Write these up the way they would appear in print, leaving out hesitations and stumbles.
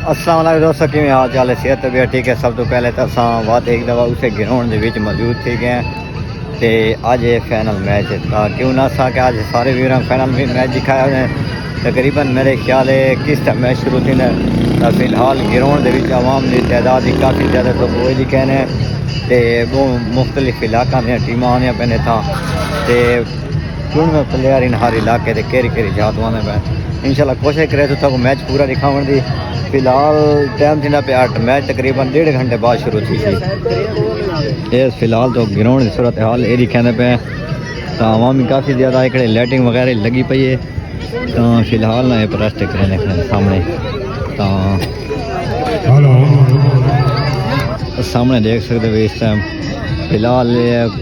अस्सलाम वालेकुम दोस्तों, किवें हाल चाल है? सेहत तबीयत ठीक है? सब तो पहले तो असा बात एक दफ़ा उसे ग्राउंड के विच मौजूद थी गए तो अज ये फाइनल मैच था। क्यों ना सा कि अज सारे वीर फाइनल मैच दिखाया उन्हें। तकरीबन मेरे ख्याल है किस टाइम मैच शुरू थी ना, फिलहाल ग्राउंड के आवाम की तादाद ही काफ़ी ज़्यादा तो वो ही कहने तो वो मुख्तलिफ इलाकों दी टीम आने पैने था तो चुनवे प्लेयर इन हर इलाके के केरी जात आने पे। इंशाल्लाह कोशिश करे तो तक मैच पूरा दिखावन दी। फिलहाल टाइम थी पे 8 मैच तकरीबन 1.5 घंटे बाद शुरू थी ये। फिलहाल तो ग्राउंड की सूरत हाल ये दिखाने पे तो आवाम काफ़ी ज़्यादा इकड़े लाइटिंग वगैरह लगी पई है। तो फिलहाल ना ये प्लास्टिक सामने तो सामने देख सकते हो इस टाइम फिलहाल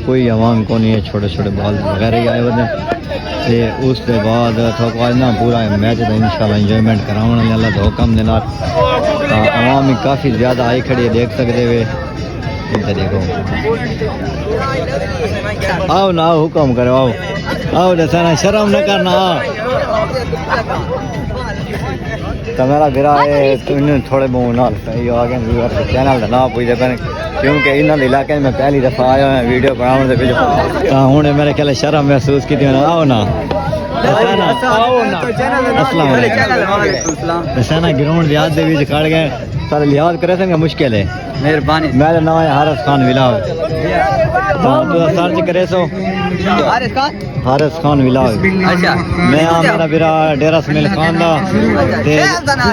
कोई आवाम को नहीं है, छोटे छोटे बॉल वगैरह ही आए हुए तो उसके बाद थोड़ा ना पूरा मैच तो इंशाल्लाह इंजॉयमेंट कराने अल्लाह के हुक्म देना। आवाम भी काफ़ी ज़्यादा आई खड़ी है, देख सकते हुए इधर देखो। आओ ना आओ, हुक्म करो, आओ आओ, दसाना शर्म न करना। तो मेरा गिरा है थोड़े बहुत ना आगे चैनल का ना पूछते पे क्योंकि इन्होंने इलाके में पहली दफ़ा आया हूँ वीडियो बनाने हूँ मेरे ख्याल शर्म महसूस की। आओ ना दसाना ग्राउंड लिहाज के कट गए सारे लिहाज करे थे मुश्किल है। मेहरबानी। मेरा नाम है हारिस खान विलाग। सर्च करे सो हारिस खान विलाग। अच्छा मैं मेरा बिरा डेरा समील खान दा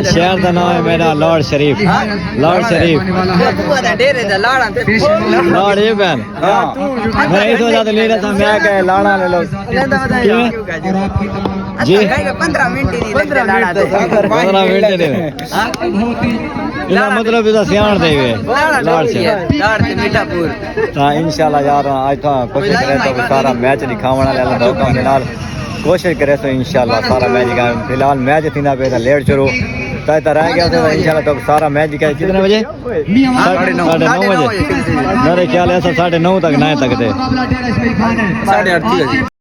शहर का नाम है मेरा लॉर्ड शरीफ। लॉर्ड शरीफ लॉर्ड ये बहन मैं इस वजह से ले रहा था मैं क्या लाड़ा ले लो जी 15 मिनट मतलब सियाण दे इंशाल्लाह यार आज तो कोशिश करे तो सारा मैच दिखाने कोशिश करे तो इंशाल्लाह सारा मैच दिखा। फिलहाल मैच थी पे लेट शुरू तो रह गया था इंशाल्लाह तो सारा मैच दिखाए कितने बजे 9:30 बजे मेरे ख्याल है 9:30 तक 9 तक थे 8:30